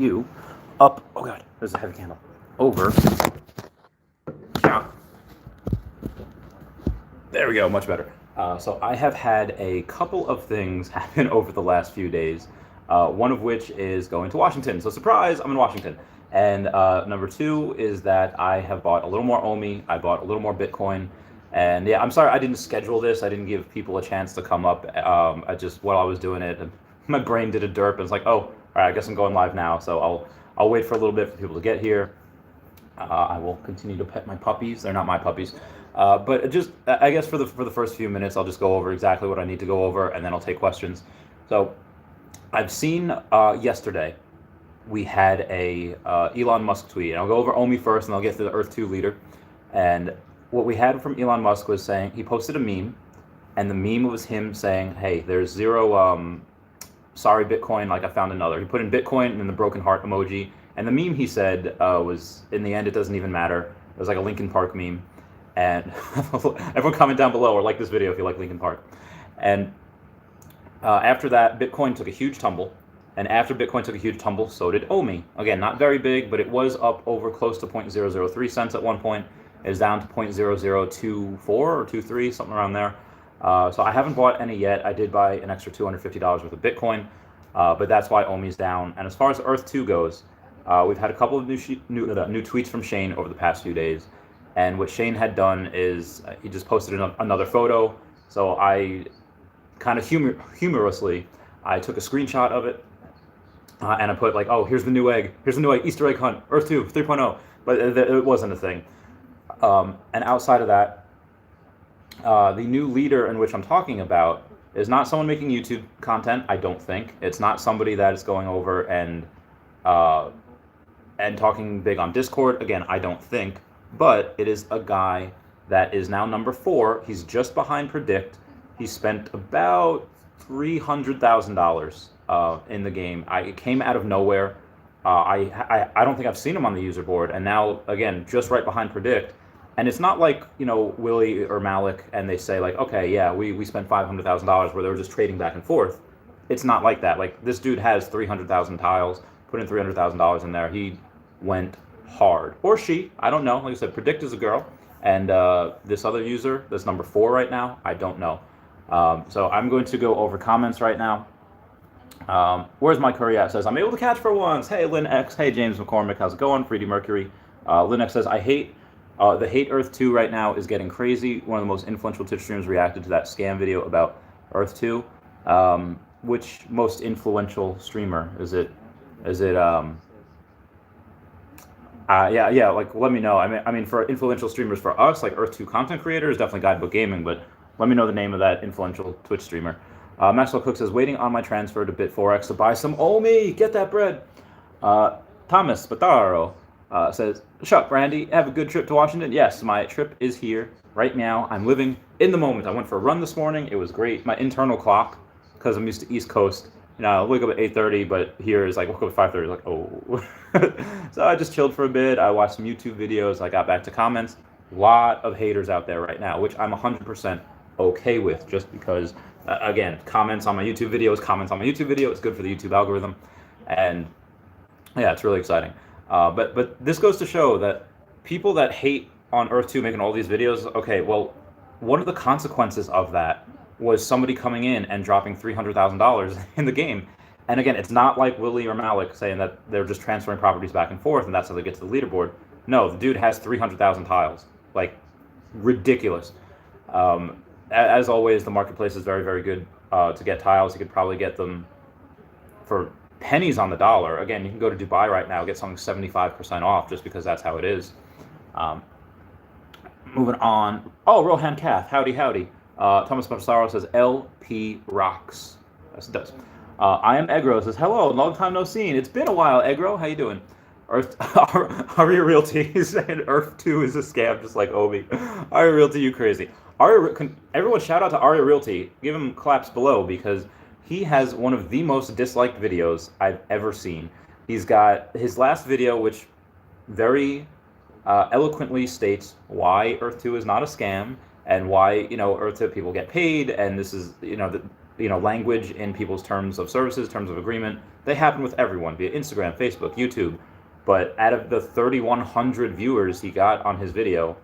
you up. Oh god, there's a heavy candle. Over. Yeah. There we go, much better. So I have had a couple of things happen over the last few days. One of which is going to Washington. So surprise, I'm in Washington. And number two is that I have bought a little more OMI. I bought a little more Bitcoin. And yeah, I'm sorry I didn't schedule this. I didn't give people a chance to come up. I just while I was doing it, my brain did a derp. And it's like, oh, all right, I guess I'm going live now. So I'll wait for a little bit for people to get here. I will continue to pet my puppies. They're not my puppies. But just, I guess for the first few minutes, I'll just go over exactly what I need to go over, and then I'll take questions. So I've seen yesterday we had a Elon Musk tweet, and I'll go over OMI first, and I'll get to the Earth 2 leader. And what we had from Elon Musk was saying, he posted a meme, and the meme was him saying, hey, there's zero, sorry Bitcoin, like I found another. He put in Bitcoin and then the broken heart emoji, and the meme he said was, in the end, it doesn't even matter. It was like a Linkin Park meme. And everyone comment down below or like this video if you like Linkin Park. And after that, Bitcoin took a huge tumble. And after Bitcoin took a huge tumble, so did OMI. Again, not very big, but it was up over close to 0.003 cents at one point. It is down to 0.0024 or 23, something around there. So I haven't bought any yet. I did buy an extra $250 worth of Bitcoin, but that's why OMI's down. And as far as Earth 2 goes, we've had a couple of new tweets from Shane over the past few days. And what Shane had done is he just posted another photo. So I kind of humorously, I took a screenshot of it and I put like, oh, here's the new egg. Here's the new egg, Easter egg hunt, Earth 2, 3.0. But it wasn't a thing. And outside of that, the new leader in which I'm talking about is not someone making YouTube content, I don't think. It's not somebody that is going over and talking big on Discord. Again, I don't think. But it is a guy that is now number 4. He's just behind Predict. He spent about $300,000 in the game. It came out of nowhere. I don't think I've seen him on the user board. And now, again, just right behind Predict. And it's not like, Willie or Malik and they say like, okay, yeah, we spent $500,000 where they were just trading back and forth. It's not like that. Like, this dude has 300,000 tiles, put in $300,000 in there. He went hard, or she, I don't know. Like I said, Predict is a girl, and this other user that's number 4 right now, I don't know. So I'm going to go over comments right now. Where's my curry at? Says, I'm able to catch for once. Hey, Lynn X. Hey, James McCormick. How's it going? Freedy Mercury. Lynn X says, I hate the hate Earth 2 right now is getting crazy. One of the most influential Twitch streamers reacted to that scam video about Earth 2. Which most influential streamer is it? Yeah, like, let me know. I mean, for influential streamers for us, like Earth 2 content creators, definitely Guidebook Gaming, but let me know the name of that influential Twitch streamer. Maxwell Cook says, waiting on my transfer to Bit4X to buy some OMI. Get that bread. Thomas Spataro says, Shup, Randy, have a good trip to Washington? Yes, my trip is here right now. I'm living in the moment. I went for a run this morning. It was great. My internal clock, because I'm used to East Coast, I wake up at 8:30, but here is like, woke up at 5:30, like, oh. So I just chilled for a bit. I watched some YouTube videos. I got back to comments. A lot of haters out there right now, which I'm 100% okay with, just because, again, comments on my YouTube video is It's good for the YouTube algorithm. And yeah, it's really exciting. But this goes to show that people that hate on Earth 2 making all these videos, okay, well, one of the consequences of that was somebody coming in and dropping $300,000 in the game. And again, it's not like Willie or Malik saying that they're just transferring properties back and forth and that's how they get to the leaderboard. No, the dude has 300,000 tiles. Like, ridiculous. As always, the marketplace is very, very good to get tiles. You could probably get them for pennies on the dollar. Again, you can go to Dubai right now, get something 75% off just because that's how it is. Moving on. Oh, Rohan Kath, howdy. Thomas Marsaro says, LP rocks. Yes, it does. I am Egro says, hello, long time no seen. It's been a while, Egro. How you doing? Aria Realty is saying Earth 2 is a scam, just like Obi. Aria Realty, you crazy. Everyone shout out to Aria Realty. Give him claps below because he has one of the most disliked videos I've ever seen. He's got his last video, which very eloquently states why Earth 2 is not a scam and why, Earth 2 people get paid, and this is, language in people's terms of services, terms of agreement. They happen with everyone via Instagram, Facebook, YouTube. But out of the 3,100 viewers he got on his video,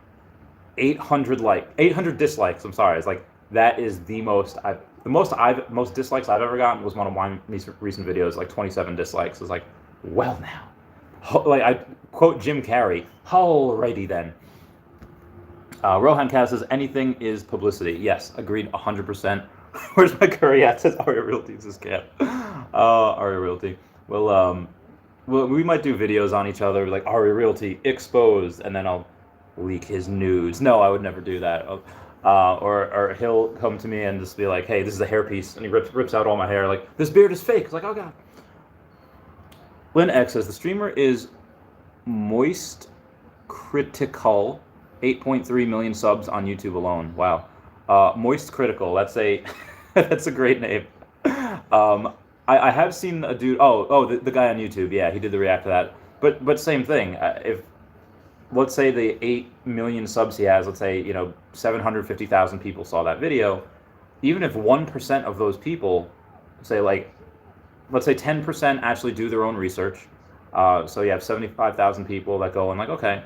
800 dislikes. I'm sorry. It's like that is the most dislikes I've ever gotten was one of my recent videos, like 27 dislikes. It's like, well now, like I quote Jim Carrey, alrighty then. Rohan Cass says anything is publicity. Yes, agreed 100%. Where's my curry at? Says Aria Realty is a scam. Aria Realty. Well, we might do videos on each other, like Aria Realty exposed, and then I'll leak his nudes. No, I would never do that. Or he'll come to me and just be like, hey, this is a hairpiece, and he rips out all my hair, like, this beard is fake. It's like, oh god. Lynn X says the streamer is Moist Critical, 8.3 million subs on YouTube alone. Wow. Moist Critical, that's a that's a great name. I have seen a dude, the guy on YouTube, yeah, he did the react to that. But same thing, if, let's say the 8 million subs he has, let's say, 750,000 people saw that video, even if 1% of those people, say like, let's say 10% actually do their own research, so you have 75,000 people that go and like, okay,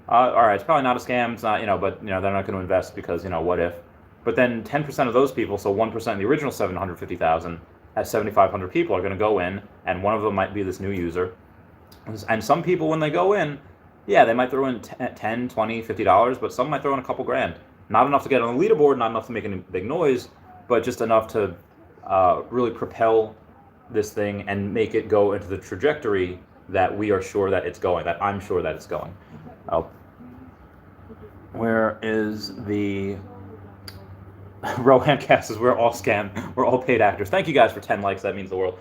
all right, it's probably not a scam, it's not, but, they're not going to invest because, what if? But then 10% of those people, so 1% of the original 750,000, as 7,500 people are going to go in, and one of them might be this new user. And some people, when they go in, yeah, they might throw in $10, $20, $50, but some might throw in a couple grand. Not enough to get on the leaderboard, not enough to make any big noise, but just enough to really propel this thing and make it go into the trajectory that we are sure that it's going, that I'm sure that it's going. Where is the... Rohan Cass says we're all scam, we're all paid actors. Thank you guys for 10 likes, that means the world.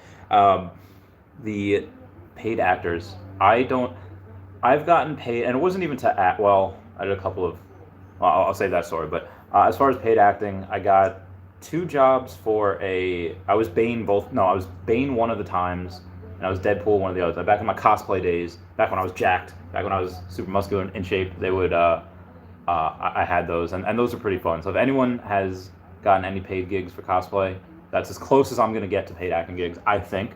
The paid actors, I've gotten paid, and it wasn't even to act, well, I did a couple of, I'll save that story, but as far as paid acting, I got 2 jobs for I was Bane one of the times, and I was Deadpool one of the others. Back in my cosplay days, back when I was jacked, back when I was super muscular and in shape, they would, I had those, and those are pretty fun. So if anyone has gotten any paid gigs for cosplay, that's as close as I'm going to get to paid acting gigs, I think.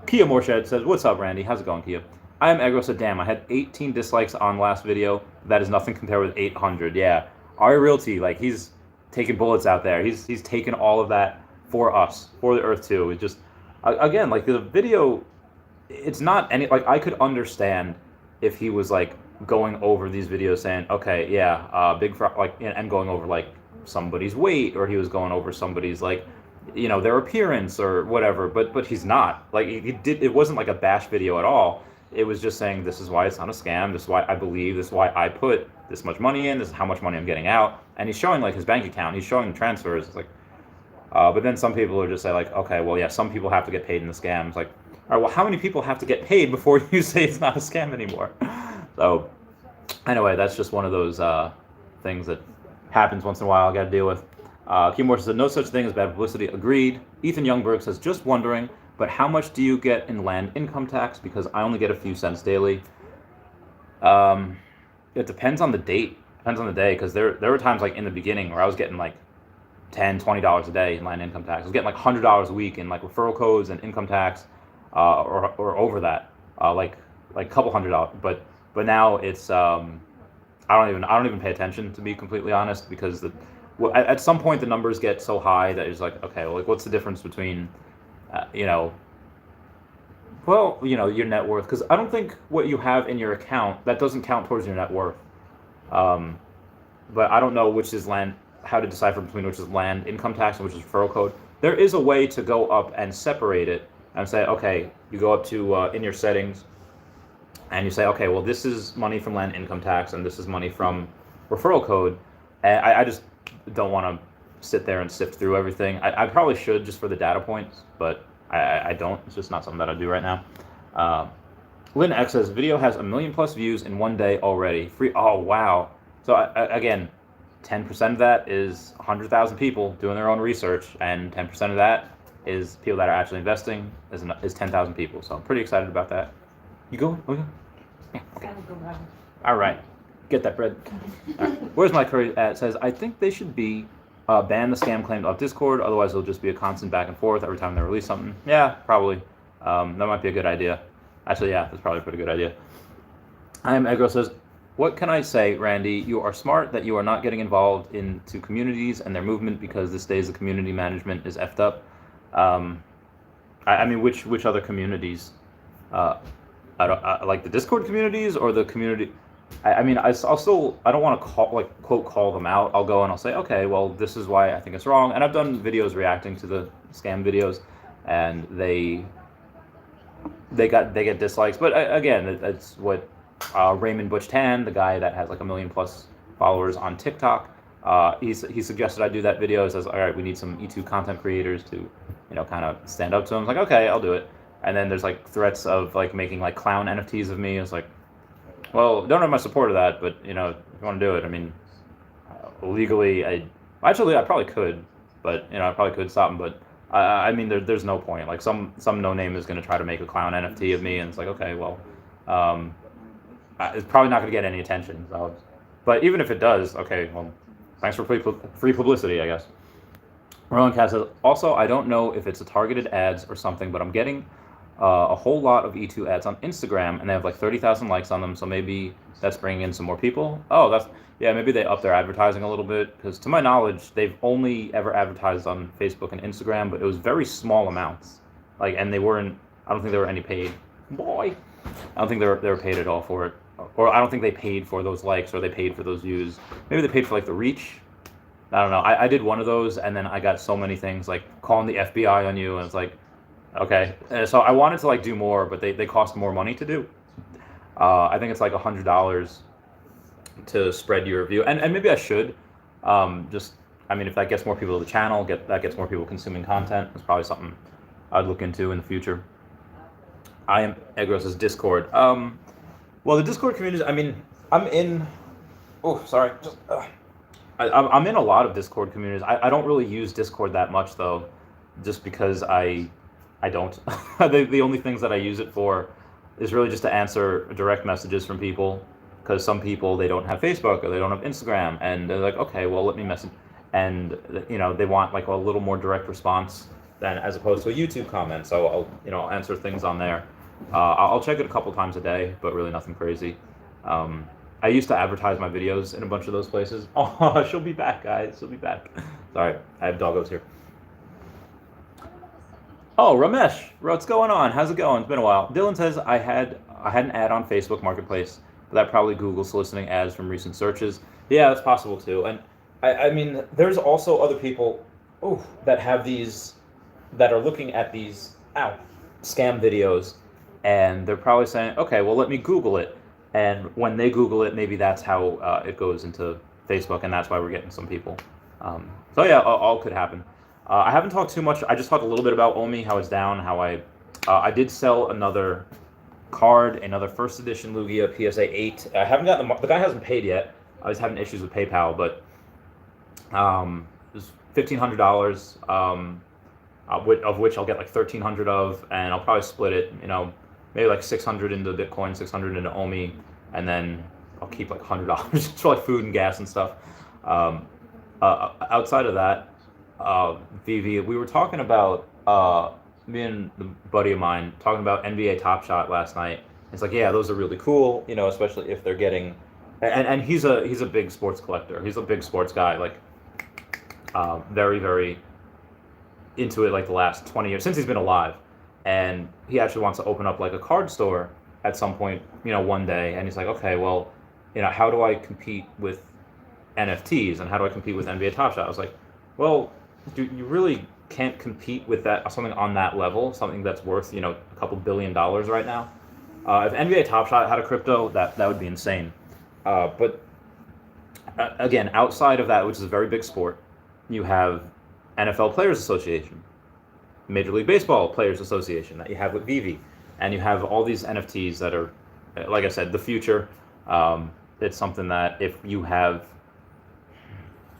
Kia Morshed says, what's up, Randy? How's it going, Kia? I am Egro said, damn, I had 18 dislikes on last video. That is nothing compared with 800. Yeah. Aria Realty, like, he's taking bullets out there. He's taking all of that for us, for the Earth too. It's just, again, like, the video, it's not any, like, I could understand if he was, like, going over these videos saying, okay, yeah, and going over, like, somebody's weight, or he was going over somebody's, like, their appearance or whatever, but he's not. Like, it wasn't like a bash video at all. It was just saying, this is why it's not a scam, this is why I believe, this is why I put this much money in, this is how much money I'm getting out, and he's showing, like, his bank account, he's showing the transfers. It's like, but then some people are just say, like, okay, well, yeah, some people have to get paid in the scams. Like, all right, well, how many people have to get paid before you say it's not a scam anymore? So, anyway, that's just one of those things that happens once in a while, I got to deal with. Kim Morton said, no such thing as bad publicity. Agreed. Ethan Youngberg says, just wondering, but how much do you get in land income tax? Because I only get a few cents daily. It depends on the date. Depends on the day, because there were times, like, in the beginning where I was getting, like, $10, $20 a day in land income tax. I was getting, like, $100 a week in, like, referral codes and income tax, or over that, like a couple $100. But now it's I don't even pay attention, to be completely honest, because at some point the numbers get so high that it's like, okay, well, like, what's the difference between your net worth? Because I don't think what you have in your account, that doesn't count towards your net worth. But I don't know which is how to decipher between which is land income tax and which is referral code. There is a way to go up and separate it and say, okay, you go up to in your settings, and you say, okay, well, this is money from land income tax, and this is money from referral code. And I just don't want to sit there and sift through everything. I probably should, just for the data points, but I don't. It's just not something that I do right now. Lynn X says, video has 1 million+ views in one day already. Free. Oh, wow. So again, 10% of that is 100,000 people doing their own research, and 10% of that is people that are actually investing, is 10,000 people. So I'm pretty excited about that. You going? Okay. Yeah, okay. All right. Get that bread. All right. Where's my curry at? It says, I think they should be ban the scam claimed off Discord, otherwise it'll just be a constant back and forth every time they release something. Yeah, probably. That might be a good idea. Actually, yeah, that's probably a pretty good idea. I am Egro says, what can I say, Randy? You are smart that you are not getting involved into communities and their movement because these days the community management is effed up. I mean, which other communities? Like the Discord communities or the community. I mean, I'll still, I don't want to call them out. I'll go and I'll say, okay, well, this is why I think it's wrong. And I've done videos reacting to the scam videos, and they get dislikes. But again, it's what Raymond Butch Tan, the guy that has like 1 million plus followers on TikTok, he suggested I do that video. He says, all right, we need some E2 content creators to, kind of stand up to him. I was like, okay, I'll do it. And then there's like threats of like making like clown NFTs of me. It's like, well, don't have my support of that, but if you want to do it, I mean, legally, I probably could, but I probably could stop him. But I mean, there's no point. Like some no name is going to try to make a clown NFT of me, and it's like, okay, well, it's probably not going to get any attention. So, but even if it does, okay, well, thanks for free publicity, I guess. Rowan Cat says, also, I don't know if it's a targeted ads or something, but I'm getting a whole lot of E2 ads on Instagram, and they have like 30,000 likes on them, so maybe that's bringing in some more people. Oh, maybe they up their advertising a little bit, because to my knowledge, they've only ever advertised on Facebook and Instagram, but it was very small amounts. Like, and I don't think there were any paid. I don't think they were paid at all for it. Or I don't think they paid for those likes, or they paid for those views. Maybe they paid for like the reach. I don't know. I did one of those, and then I got so many things like calling the FBI on you, and it's like, okay. So I wanted to like do more, but they cost more money to do. I think it's like $100 to spread your review, and maybe I should. I mean, if that gets more people to the channel, that gets more people consuming content, it's probably something I'd look into in the future. I am Egros's Discord. Well, the Discord community, I mean, I'm in. Oh, sorry. I'm in a lot of Discord communities. I don't really use Discord that much though, just because I don't. The only things that I use it for is really just to answer direct messages from people, because some people, they don't have Facebook or they don't have Instagram, and they're like, okay, well, let me message, and they want like a little more direct response than as opposed to a YouTube comment. So I'll answer things on there. I'll check it a couple times a day, but really nothing crazy. I used to advertise my videos in a bunch of those places. Oh, she'll be back, guys. She'll be back. Sorry, I have doggos here. Oh, Ramesh, what's going on? How's it going? It's been a while. Dylan says I had an ad on Facebook Marketplace, but that probably Google soliciting ads from recent searches. Yeah, that's possible too. And I mean, there's also other people that have these, that are looking at these scam videos, and they're probably saying, okay, well, let me Google it. And when they Google it, maybe that's how it goes into Facebook, and that's why we're getting some people. So yeah, all could happen. I haven't talked too much. I just talked a little bit about OMI, how it's down, how I did sell another card, another first edition Lugia PSA 8. I haven't gotten the guy hasn't paid yet. I was having issues with PayPal, but it was $1,500, of which I'll get like 1,300 of, and I'll probably split it, maybe like 600 into Bitcoin, 600 into OMI, and then I'll keep like $100 just for like food and gas and stuff. Outside of that, VV, we were talking about, me and the buddy of mine talking about NBA Top Shot last night. It's like, yeah, those are really cool, especially if they're getting, and he's a big sports collector. He's a big sports guy, like very, very into it like the last 20 years, since he's been alive. And he actually wants to open up like a card store at some point, one day. And he's like, okay, well, how do I compete with NFTs, and how do I compete with NBA Top Shot? I was like, well, you really can't compete with that, something on that level, something that's worth, a couple $1 billion right now. If NBA Top Shot had a crypto, that would be insane. But again, outside of that, which is a very big sport, you have NFL Players Association, Major League Baseball Players Association that you have with Vivi, and you have all these NFTs that are, like I said, the future. It's something that if you have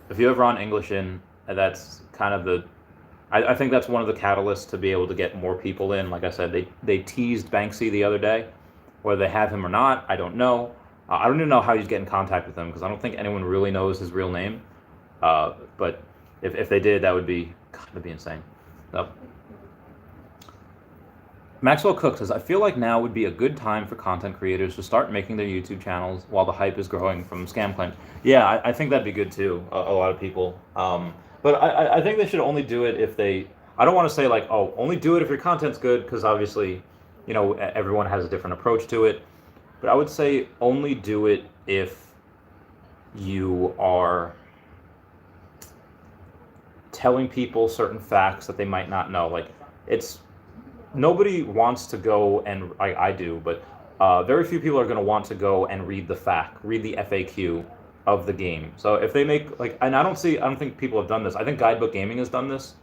Ron English in, that's kind of I think that's one of the catalysts to be able to get more people in. Like I said, they teased Banksy the other day. Whether they have him or not, I don't know. I don't even know how you get in contact with him, because I don't think anyone really knows his real name. But If they did, that would be insane. So, Maxwell Cook says, I feel like now would be a good time for content creators to start making their YouTube channels while the hype is growing from scam claims. Yeah, I think that'd be good too. A lot of people. But I think they should only do it if they. I don't want to say like, oh, only do it if your content's good, because obviously, everyone has a different approach to it. But I would say only do it if you are telling people certain facts that they might not know. Like, nobody wants to go and I do, but very few people are going to want to go and read the FAQ of the game. So if they make and I don't think people have done this. I think Guidebook Gaming has done this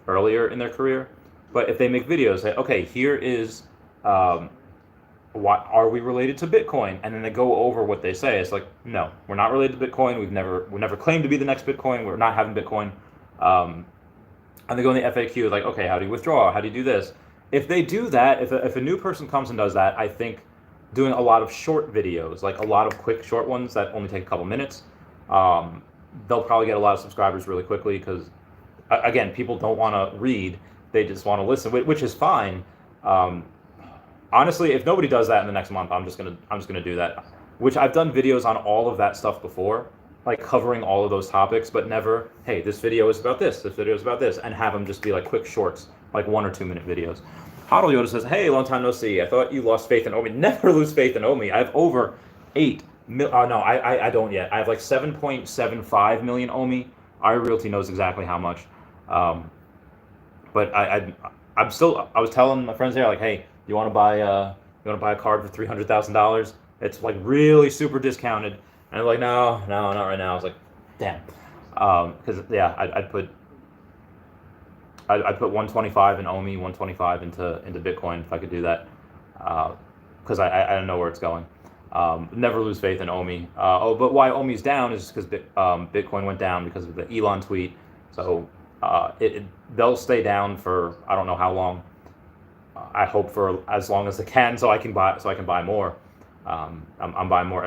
earlier in their career. But if they make videos, say, okay, here is what are we related to Bitcoin, and then they go over what they say. It's like, no, we're not related to Bitcoin. We never claimed to be the next Bitcoin. We're not having Bitcoin. And they go in the FAQ like, okay, how do you withdraw? How do you do this? If they do that, if a new person comes and does that, I think doing a lot of short videos, like a lot of quick short ones that only take a couple minutes, they'll probably get a lot of subscribers really quickly, because again, people don't want to read, they just want to listen, which is fine. Honestly, if nobody does that in the next month, I'm just gonna do that. Which I've done videos on all of that stuff before, like covering all of those topics, but never, hey, this video is about this video is about this, and have them just be like quick shorts, like 1 or 2 minute videos. Hodl Yoda says, hey, long time no see. I thought you lost faith in OMI. Never lose faith in OMI. I have over 8 mil. No, I don't yet. I have like 7.75 million OMI. Our Realty knows exactly how much. But I was telling my friends there, like, hey, you want to buy a card for $300,000? It's like really super discounted. And they're like, no, not right now. I was like, damn. Because yeah, I'd put 125 in OMI, 125 into Bitcoin if I could do that, because I don't know where it's going. Never lose faith in OMI. But why OMI's down is because Bitcoin went down because of the Elon tweet. So they'll stay down for I don't know how long. I hope for as long as they can, so I can buy more. I'm buying more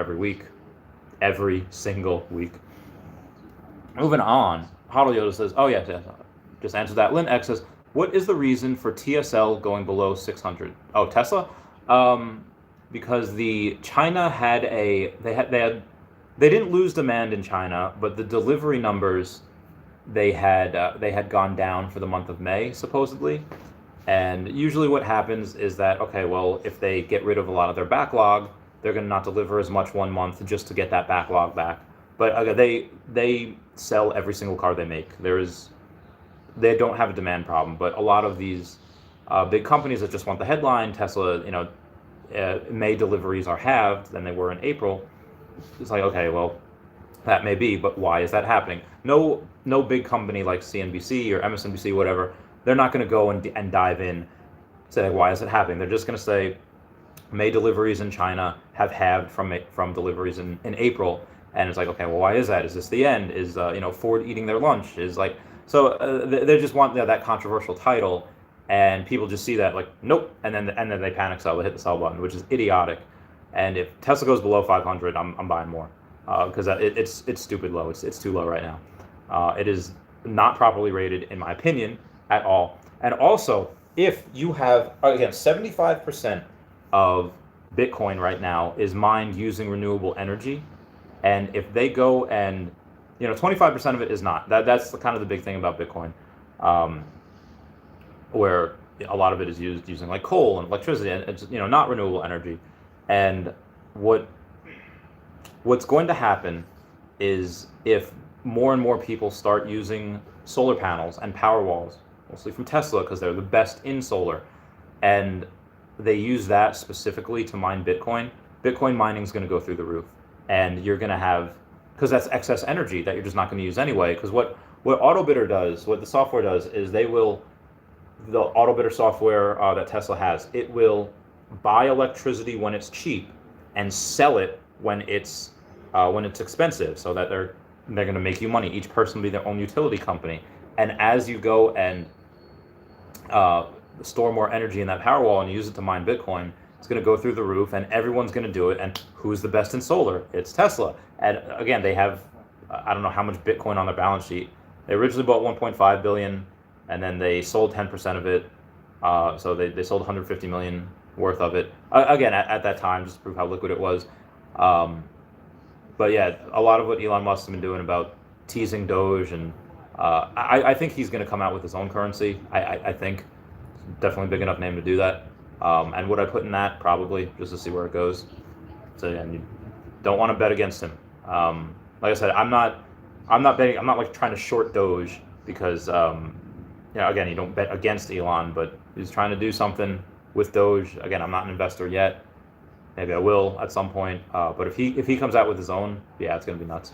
every single week. Moving on, Hodl Yoda says, oh yeah. Just answer that. Lynn X says, what is the reason for TSL going below 600? Oh, Tesla? Because China had they didn't lose demand in China, but the delivery numbers they had gone down for the month of May, supposedly. And usually what happens is that, okay, well, if they get rid of a lot of their backlog, they're going to not deliver as much one month just to get that backlog back. But they sell every single car they make. They don't have a demand problem, but a lot of these big companies that just want the headline, Tesla, May deliveries are halved than they were in April. It's like, okay, well, that may be, but why is that happening? No big company like CNBC or MSNBC, whatever, they're not going to go and dive in, say, why is it happening? They're just going to say, May deliveries in China have halved from deliveries in April, and it's like, okay, well, why is that? Is this the end? Is Ford eating their lunch? Is like. So they just want that controversial title, and people just see that like, nope, and then they panic sell, they hit the sell button, which is idiotic. And if Tesla goes below 500, I'm buying more, because it's stupid low. It's too low right now. It is not properly rated, in my opinion, at all. And also, if you have, again, 75% of Bitcoin right now is mined using renewable energy, and if they go and 25% of it is not. That's kind of the big thing about Bitcoin, where a lot of it is used using like coal and electricity, and it's not renewable energy. And what's going to happen is if more and more people start using solar panels and power walls, mostly from Tesla because they're the best in solar, and they use that specifically to mine Bitcoin mining is going to go through the roof, and you're going to have. Because that's excess energy that you're just not going to use anyway. Because what AutoBidder does, what the software does, is the AutoBidder software that Tesla has, it will buy electricity when it's cheap and sell it when it's expensive, so that they're going to make you money. Each person will be their own utility company, and as you go and store more energy in that Powerwall and use it to mine Bitcoin, it's going to go through the roof, and everyone's going to do it. And who's the best in solar? It's Tesla. And again, they have, I don't know how much Bitcoin on their balance sheet, They originally bought 1.5 billion, and then they sold 10% of it. So they sold 150 million worth of it. Again, at that time, just to prove how liquid it was. But yeah, a lot of what Elon Musk has been doing about teasing Doge, and I think he's going to come out with his own currency. I think definitely a big enough name to do that. And would I put in that? Probably, just to see where it goes. So yeah, you don't want to bet against him. Like I said, I'm not betting. I'm not like trying to short Doge because again, you don't bet against Elon, but he's trying to do something with Doge. Again, I'm not an investor yet. Maybe I will at some point. But if he comes out with his own, yeah, it's gonna be nuts.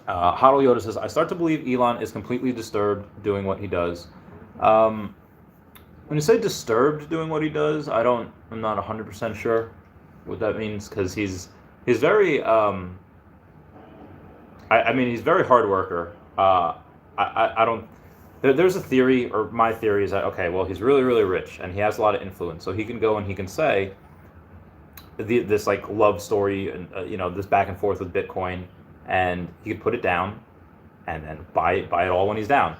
Hodl Yoda says, I start to believe Elon is completely disturbed doing what he does. When you say disturbed doing what he does, I'm not 100% sure what that means, because he's very he's very hard worker. I don't. There's a theory, or my theory is that, okay, well, he's really, really rich and he has a lot of influence, so he can go and he can say this like love story and this back and forth with Bitcoin, and he could put it down and then buy it all when he's down.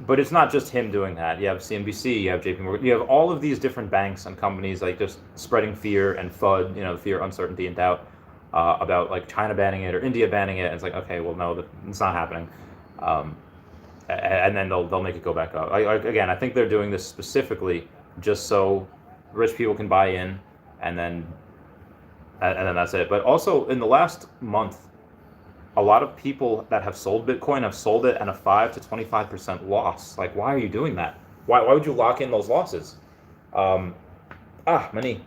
But it's not just him doing that. You have CNBC, you have JP Morgan, you have all of these different banks and companies like just spreading fear and FUD, fear, uncertainty, and doubt about like China banning it or India banning it. And it's like, okay, well, no, it's not happening. And then they'll make it go back up. Again, I think they're doing this specifically just so rich people can buy in, and then that's it. But also in the last month, a lot of people that have sold Bitcoin have sold it at a 5 to 25% loss. Like, why are you doing that? Why would you lock in those losses? My knee.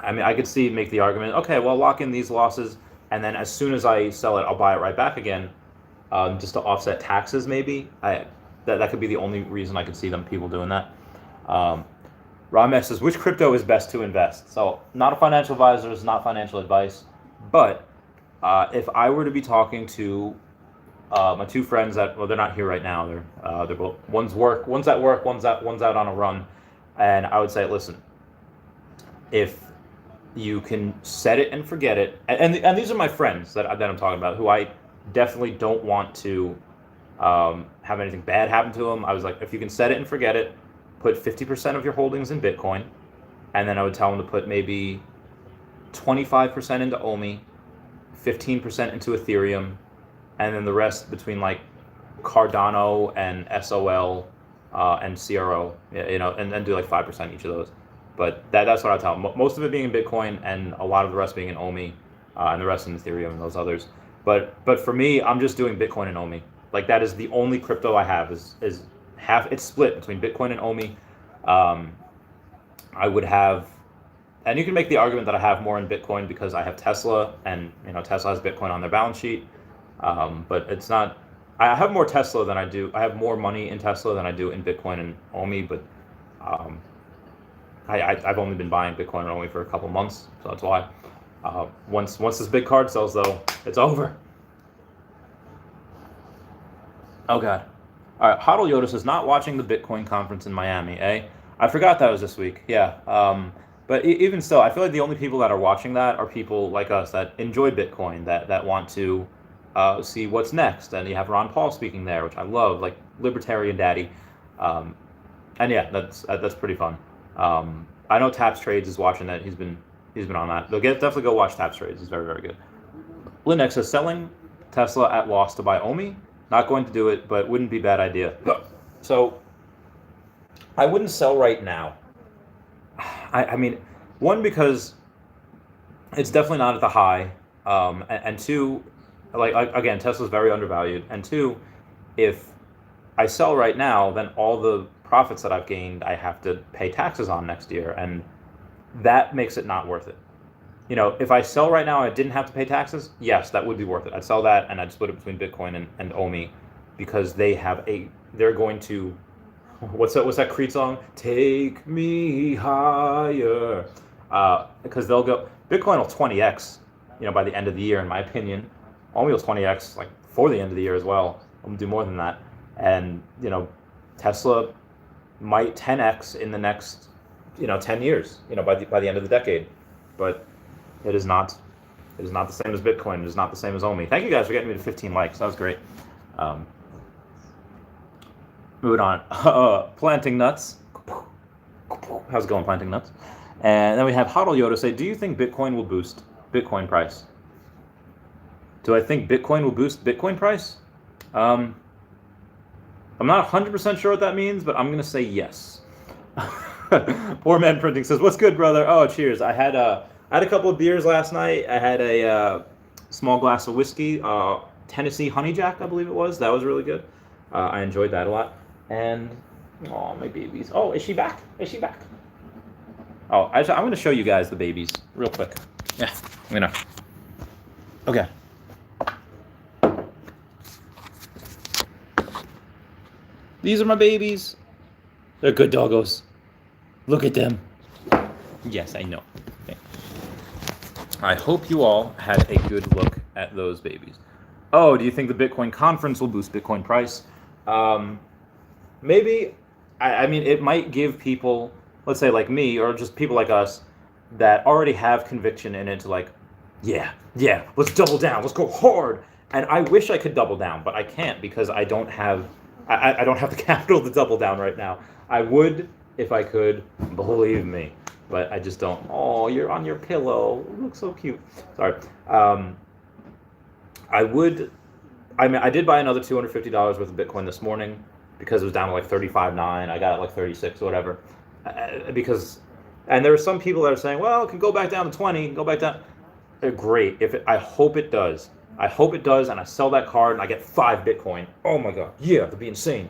I mean, I could make the argument, okay, well, lock in these losses, and then as soon as I sell it, I'll buy it right back again, just to offset taxes, maybe. That could be the only reason I could see people doing that. Ramesh says, which crypto is best to invest? So, not a financial advisor, is not financial advice, but if I were to be talking to my two friends they're not here right now. They're both, one's at work, one's out on a run, and I would say, listen, if you can set it and forget it, and these are my friends that I'm talking about, who I definitely don't want to have anything bad happen to them. I was like, if you can set it and forget it, put 50% of your holdings in Bitcoin, and then I would tell them to put maybe 25% into OMI, 15% into Ethereum, and then the rest between like Cardano and SOL and CRO, and do like 5% each of those. But that's what I tell them. Most of it being in Bitcoin, and a lot of the rest being in OMI, and the rest in Ethereum and those others. But for me, I'm just doing Bitcoin and OMI. Like, that is the only crypto I have. Is half. It's split between Bitcoin and OMI. I would have. And you can make the argument that I have more in Bitcoin because I have Tesla, and Tesla has Bitcoin on their balance sheet. But it's not. I have more Tesla than I do. I have more money in Tesla than I do in Bitcoin and OMI. But I've only been buying Bitcoin and OMI for a couple months, so that's why. Once this big card sells, though, it's over. Oh God. All right. Hodl Yoda says, not watching the Bitcoin conference in Miami. I forgot that was this week. Yeah. But even still, I feel like the only people that are watching that are people like us that enjoy Bitcoin, that want to see what's next. And you have Ron Paul speaking there, which I love, like Libertarian Daddy. And yeah, that's pretty fun. I know Taps Trades is watching that. He's been on that. Definitely go watch Taps Trades. He's very, very good. Linux says, selling Tesla at loss to buy OMI. Not going to do it, but wouldn't be a bad idea. So I wouldn't sell right now. I mean, one, because it's definitely not at the high, and two, like again, Tesla's very undervalued, and two, if I sell right now, then all the profits that I've gained, I have to pay taxes on next year, and that makes it not worth it. If I sell right now and I didn't have to pay taxes, yes, that would be worth it. I'd sell that and I'd split it between Bitcoin and OMI, because they're going to, what's that Creed song? Take me higher. Because they'll go, Bitcoin will 20x, by the end of the year, in my opinion. OMI will 20x, like, for the end of the year as well. I'm gonna do more than that. And, Tesla might 10x in the next, 10 years, by the end of the decade. But it is not It is not the same as Bitcoin. It is not the same as OMI. Thank you guys for getting me to 15 likes. That was great. Moving on. Planting Nuts. How's it going, Planting Nuts? And then we have Hodl Yoda say, do you think Bitcoin will boost Bitcoin price? Do I think Bitcoin will boost Bitcoin price? I'm not 100% sure what that means, but I'm going to say yes. Poor Man Printing says, what's good, brother? Oh, cheers. I had a couple of beers last night. I had a small glass of whiskey, Tennessee Honey Jack, I believe it was. That was really good. I enjoyed that a lot. And, oh, my babies. Oh, is she back? Is she back? Oh, I'm going to show you guys the babies real quick. Yeah, I'm going to. Okay. These are my babies. They're good doggos. Look at them. Yes, I know. Okay. I hope you all had a good look at those babies. Oh, do you think the Bitcoin conference will boost Bitcoin price? Maybe. I mean, it might give people, let's say like me, or just people like us, that already have conviction in it to like, yeah, let's double down, let's go hard. And I wish I could double down, but I can't because I don't have the capital to double down right now. I would if I could, believe me, but I just don't. Oh, you're on your pillow. You look so cute. Sorry. I did buy another $250 worth of Bitcoin this morning because it was down to like 35.9. I got it like 36 or whatever. And there are some people that are saying, well, it can go back down to 20, go back down. Great. I hope it does. I hope it does, and I sell that card and I get 5 Bitcoin. Oh my God. Yeah, that'd be insane.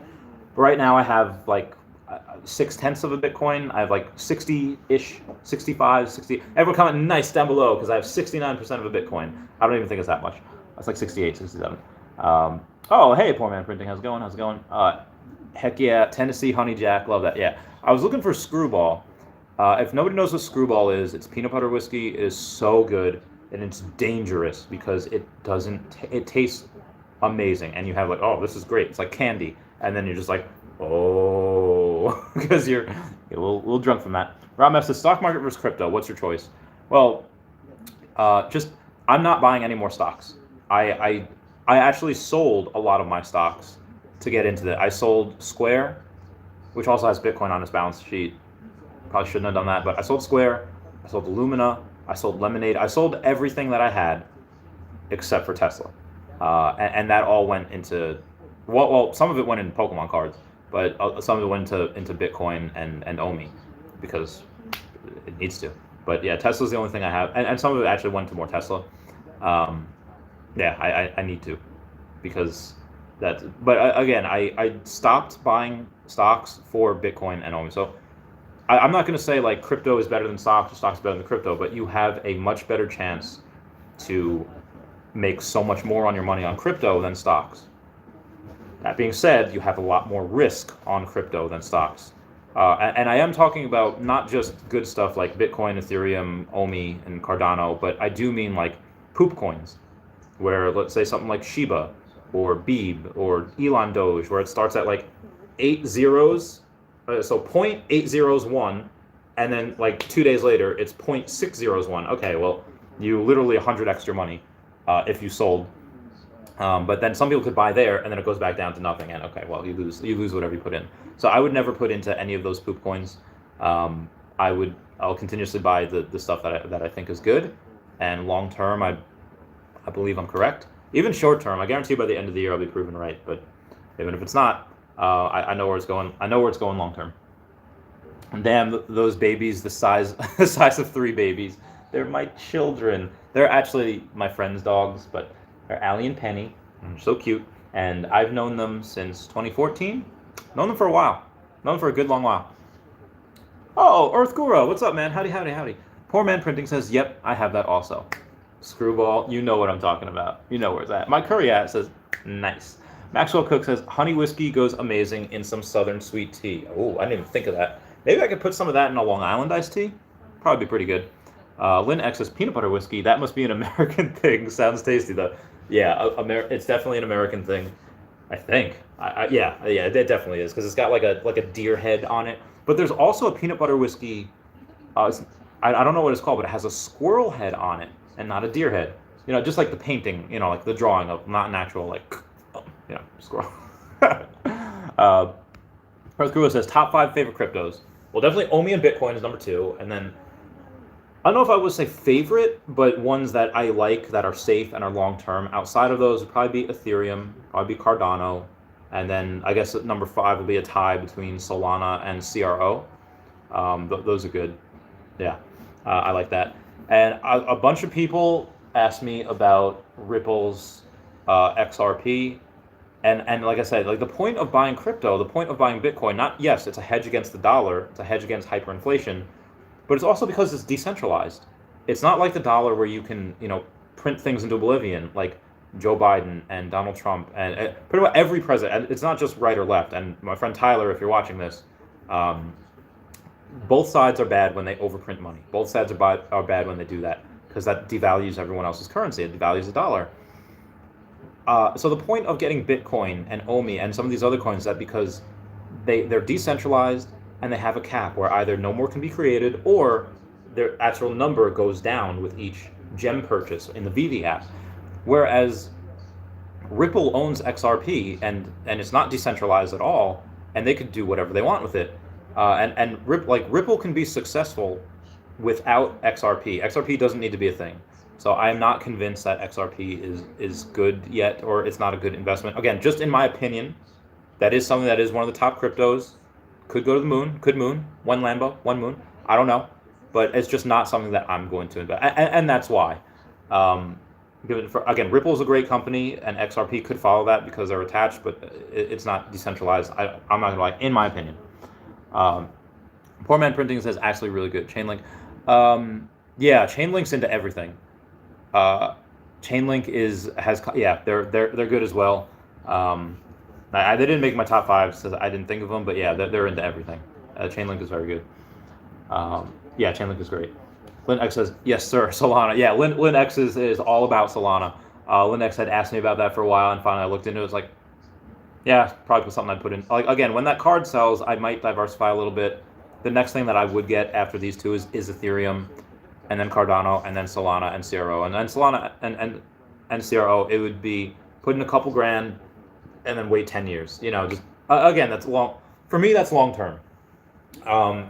But right now I have like 0.6 of a Bitcoin. I have like 60-ish, 65, 60. Everyone comment nice down below because I have 69% of a Bitcoin. I don't even think it's that much. It's like 68, 67. Oh, hey, Poor Man Printing. How's it going? How's it going? Heck yeah, Tennessee Honey Jack. Love that. Yeah. I was looking for Screwball. If nobody knows what Screwball is, it's peanut butter whiskey. It is so good, and it's dangerous because it tastes amazing. And you have like, oh, this is great. It's like candy. And then you're just like, oh, because you're a little drunk from that. Rob F says, stock market versus crypto. What's your choice? Well, I'm not buying any more stocks. I actually sold a lot of my stocks to get into that. I sold Square, which also has Bitcoin on its balance sheet. Probably shouldn't have done that, but I sold Square, I sold Illumina, I sold Lemonade. I sold everything that I had except for Tesla. And that all went into, well, some of it went into Pokemon cards, but some of it went into Bitcoin and OMI because it needs to. But yeah, Tesla's the only thing I have. And some of it actually went to more Tesla. Yeah, I need to because that's, but again, I stopped buying stocks for Bitcoin and OMI. So I'm not going to say like crypto is better than stocks or stocks better than crypto, but you have a much better chance to make so much more on your money on crypto than stocks. That being said, you have a lot more risk on crypto than stocks. And I am talking about not just good stuff like Bitcoin, Ethereum, OMI, and Cardano, but I do mean like poop coins, where let's say something like Shiba or Beeb or Elon Doge, where it starts at like 8 zeros. So 0.801, and then like 2 days later, it's 0.601. Okay, well, you literally 100 extra money if you sold. But then some people could buy there, and then it goes back down to nothing. And okay, well, you lose whatever you put in. So I would never put into any of those poop coins. I'll continuously buy the stuff that I think is good, and long term, I believe I'm correct. Even short term, I guarantee by the end of the year I'll be proven right. But even if it's not, I know where it's going. I know where it's going long term. And damn, those babies, the size of 3 babies. They're my children. They're actually my friends' dogs, but they're Allie and Penny. They're so cute. And I've known them since 2014. Known them for a while. Known them for a good long while. Oh, Earth Guru, what's up, man? Howdy. Poor Man Printing says, yep, I have that also. Screwball, you know what I'm talking about. You know where it's at. My curry at says, nice. Maxwell Cook says, honey whiskey goes amazing in some southern sweet tea. Oh, I didn't even think of that. Maybe I could put some of that in a Long Island iced tea. Probably be pretty good. Lynn X says, peanut butter whiskey. That must be an American thing. Sounds tasty, though. Yeah, it's definitely an American thing. I think. Yeah, it definitely is, because it's got like a deer head on it. But there's also a peanut butter whiskey. I don't know what it's called, but it has a squirrel head on it. and not a deer head. Just like the painting, like the drawing of, not an actual, like, squirrel. Earth Guru says, top 5 favorite cryptos. Well, definitely OMI and Bitcoin is number 2. And then, I don't know if I would say favorite, but ones that I like that are safe and are long-term. Outside of those would probably be Ethereum, probably be Cardano. And then I guess number 5 will be a tie between Solana and CRO. Those are good. Yeah, I like that. And a bunch of people asked me about Ripple's XRP. And like I said, like the point of buying crypto, the point of buying Bitcoin, yes, it's a hedge against the dollar, it's a hedge against hyperinflation, but it's also because it's decentralized. It's not like the dollar where you can, print things into oblivion, like Joe Biden and Donald Trump and pretty much every president. It's not just right or left. And my friend Tyler, if you're watching this, both sides are bad when they overprint money. Both sides are bad when they do that, because that devalues everyone else's currency. It devalues the dollar. So the point of getting Bitcoin and OMI and some of these other coins is that because they're decentralized and they have a cap where either no more can be created or their actual number goes down with each gem purchase in the VV app. Whereas Ripple owns XRP and it's not decentralized at all, and they could do whatever they want with it. And Ripple can be successful without XRP. XRP doesn't need to be a thing. So I am not convinced that XRP is good yet, or it's not a good investment. Again, just in my opinion, that is something that is one of the top cryptos. Could go to the moon, could moon, one Lambo, one moon. I don't know, but it's just not something that I'm going to invest, and that's why. Again, Ripple is a great company, and XRP could follow that because they're attached, but it's not decentralized. I'm not gonna lie, in my opinion. Poor Man Printing says actually really good. Chainlink, yeah, Chainlink's into everything. Chainlink they're good as well. They didn't make my top 5, so I didn't think of them, but yeah, they're into everything. Chainlink is very good. Yeah, Chainlink is great. Lynn X says, yes, sir, Solana. Yeah, Lynn X is all about Solana. Lynn X had asked me about that for a while, and finally I looked into it. It's like, yeah, probably something I'd put in. Like, again, when that card sells, I might diversify a little bit. The next thing that I would get after these two is Ethereum, and then Cardano, and then Solana and CRO. And then Solana and CRO, it would be put in a couple grand and then wait 10 years. Just again, that's long. For me, that's long term.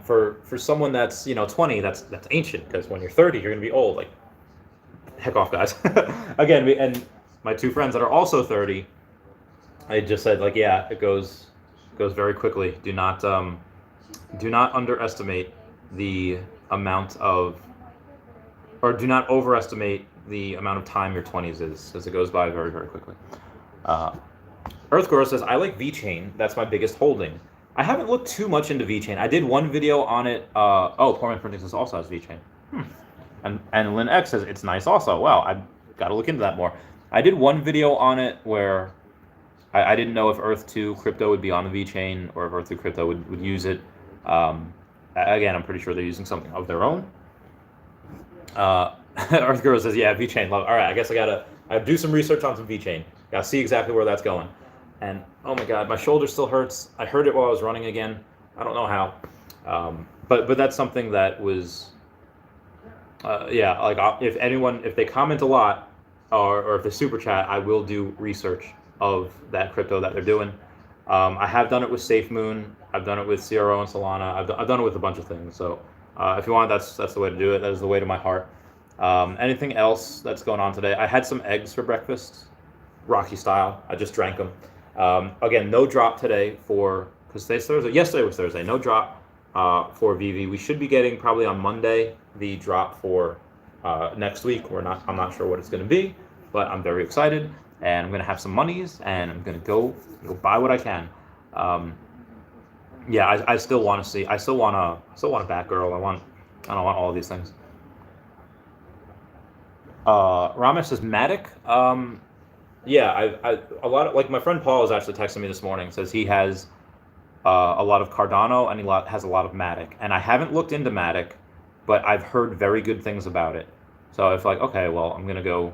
For someone that's 20, that's ancient, because when you're 30, you're gonna be old. Like, heck off, guys. Again, and my 2 friends that are also 30, I just said, like, yeah, it goes very quickly. Do not underestimate the amount of, or do not overestimate the amount of time your 20s is, as it goes by very, very quickly. Earthgirl says, I like VeChain. That's my biggest holding. I haven't looked too much into VeChain. I did one video on it. Poor Man Printing also has VeChain. And Lynn X says, it's nice also. Wow, I've got to look into that more. I did one video on it where I didn't know if Earth 2 crypto would be on the VeChain or if Earth 2 crypto would use it. Again, I'm pretty sure they're using something of their own. Earthgirl says, yeah, VeChain, love it. All right, I guess I gotta do some research on some VeChain. Gotta see exactly where that's going. And oh my God, my shoulder still hurts. I heard it while I was running again. I don't know how. But that's something that was, if they comment a lot or if they super chat, I will do research of that crypto that they're doing. I have done it with SafeMoon. I've done it with CRO and Solana. I've done it with a bunch of things. So if you want, that's the way to do it. That is the way to my heart. Anything else that's going on today? I had some eggs for breakfast, Rocky style. I just drank them. Again, no drop today because today's Thursday. Yesterday was Thursday. No drop for VV. We should be getting probably on Monday the drop for next week. I'm not sure what it's going to be, but I'm very excited, and I'm going to have some monies, and I'm going to go buy what I can. I still want to see. I still want a Batgirl. I want all of these things. Ramesh says Matic. I a lot of, like, my friend Paul is actually texting me this morning. Says he has a lot of Cardano and he has a lot of Matic, and I haven't looked into Matic, but I've heard very good things about it. So if okay, well, I'm gonna go.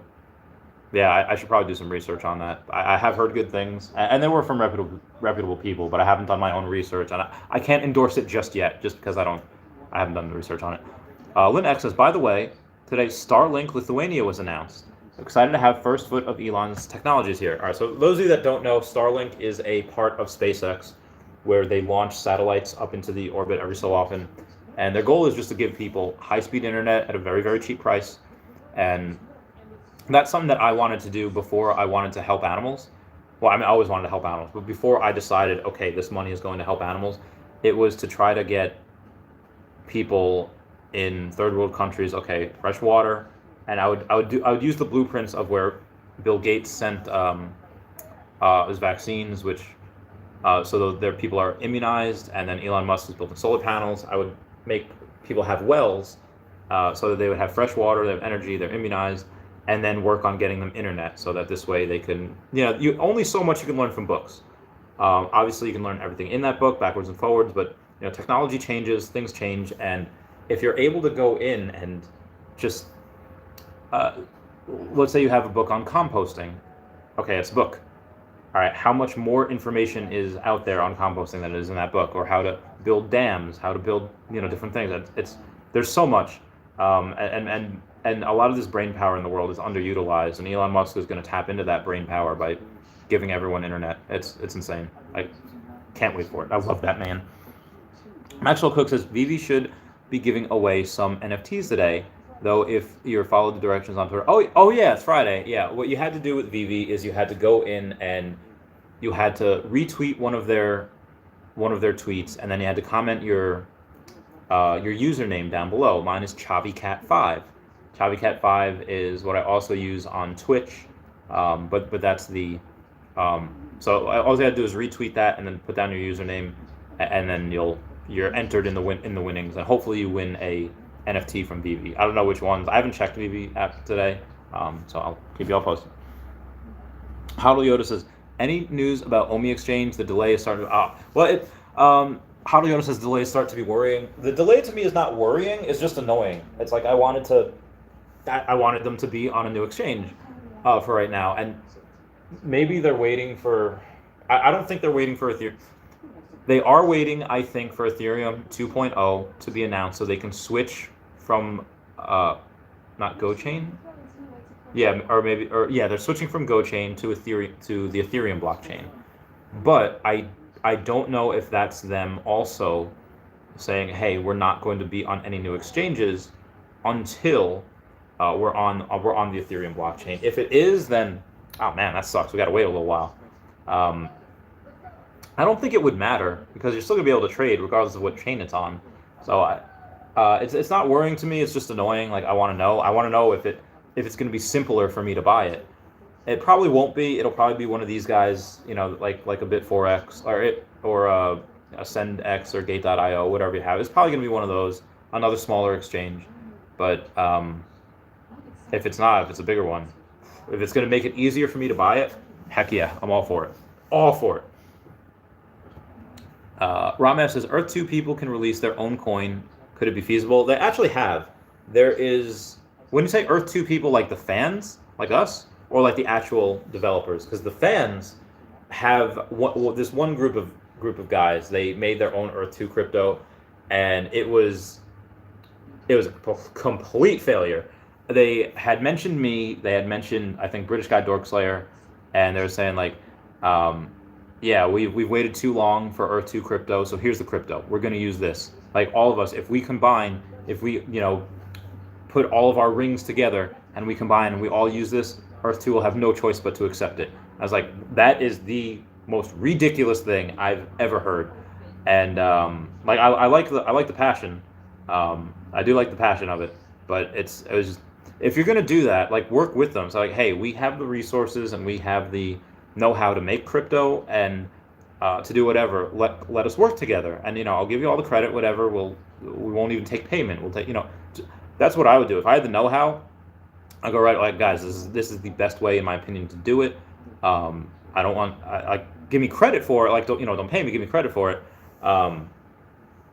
Yeah, I should probably do some research on that. I have heard good things, and they were from reputable people, but I haven't done my own research, and I can't endorse it just yet, just because I haven't done the research on it. Lynn X says, by the way, today Starlink Lithuania was announced. Excited to have first foot of Elon's technologies here. All right, so those of you that don't know, Starlink is a part of SpaceX where they launch satellites up into the orbit every so often. And their goal is just to give people high-speed internet at a very, very cheap price. And that's something that I wanted to do before I wanted to help animals. Well, I mean, I always wanted to help animals, but before I decided, okay, this money is going to help animals, it was to try to get people in third world countries, okay, fresh water, and I would use the blueprints of where Bill Gates sent his vaccines, which so their people are immunized, and then Elon Musk is building solar panels. I would make people have wells so that they would have fresh water, they have energy, they're immunized, and then work on getting them internet so that this way they can, you only so much you can learn from books. Obviously, you can learn everything in that book, backwards and forwards, but technology changes, things change, and if you're able to go in and just, let's say you have a book on composting. Okay, it's a book. All right, how much more information is out there on composting than is in that book, or how to build dams, how to build, different things. There's so much, and a lot of this brain power in the world is underutilized, and Elon Musk is going to tap into that brain power by giving everyone internet. It's insane. I can't wait for it. I love that man. Maxwell Cook says Vivi should be giving away some NFTs today, though if you followed the directions on Twitter. Oh yeah, it's Friday. Yeah, what you had to do with Vivi is you had to go in and you had to retweet one of their tweets, and then you had to comment your username down below. Mine is ChavyCat5. ChavyCat5 is what I also use on Twitch, but that's the so all you had to do is retweet that and then put down your username, and then you're entered in the winnings, and hopefully you win a NFT from Vivi. I don't know which ones. I haven't checked Vivi app today, so I'll keep you all posted. Hodl Yoda says, any news about OMI exchange? The delay is starting to... Hodl Yoda says delays start to be worrying. The delay to me is not worrying, it's just annoying. It's like I wanted them to be on a new exchange for right now, and maybe they're waiting for... I don't think they're waiting for Ethereum. They are waiting, I think, for Ethereum 2.0 to be announced so they can switch from, not GoChain? Yeah, they're switching from GoChain to the Ethereum blockchain. But I don't know if that's them also saying, hey, we're not going to be on any new exchanges until we're on the Ethereum blockchain. If it is, then, oh man, that sucks. We got to wait a little while. I don't think it would matter because you're still gonna be able to trade regardless of what chain it's on. So it's not worrying to me. It's just annoying. Like I want to know if it's gonna be simpler for me to buy it. It probably won't be. It'll probably be one of these guys, like a Bit4x or AscendX or Gate.io, whatever you have. It's probably gonna be one of those, another smaller exchange. But if it's not, if it's a bigger one, if it's gonna make it easier for me to buy it, heck yeah, I'm all for it. All for it. Ramesh says, Earth 2 people can release their own coin. Could it be feasible? They actually have. There is, when you say Earth 2 people, like the fans, like us, or like the actual developers? Because the fans have this one group of guys. They made their own Earth 2 crypto, and it was a complete failure. They had mentioned me. They had mentioned, I think, British guy Dorkslayer, and they were saying like, yeah, we've waited too long for Earth 2 crypto, so here's the crypto. We're going to use this. Like all of us, if we combine, if we, put all of our rings together and we combine and we all use this, Earth 2 will have no choice but to accept it. I was like, that is the most ridiculous thing I've ever heard. And I like the passion. I do like the passion of it, but it was just, if you're going to do that, like work with them. So like, hey, we have the resources and we have the know how to make crypto and to do whatever. Let us work together, and I'll give you all the credit. Whatever, we won't even take payment. We'll take that's what I would do if I had the know-how. I go right, like guys, this is the best way in my opinion to do it. I don't want give me credit for it. Like don't pay me, give me credit for it. And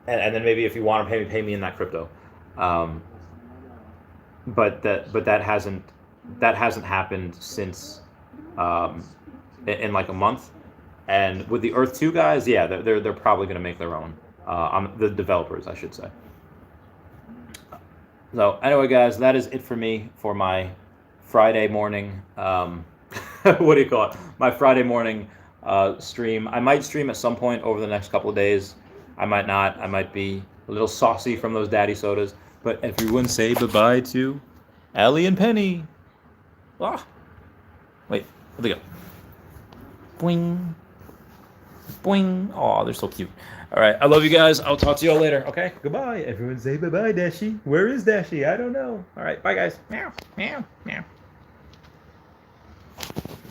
then maybe if you want to pay me in that crypto. But that hasn't happened since. In like a month, and with the Earth 2 guys, yeah, they're probably going to make their own. The developers, I should say. So anyway, guys, that is it for me for my Friday morning. What do you call it? My Friday morning stream. I might stream at some point over the next couple of days. I might not. I might be a little saucy from those daddy sodas. But everyone say bye-bye to Allie and Penny. Ah, wait, where'd they go? Boing, boing. Oh, they're so cute. All right, I love you guys. I'll talk to you all later. Okay, goodbye. Everyone say bye-bye, Dashi. Where is Dashi? I don't know. All right, bye, guys. Meow, meow, meow.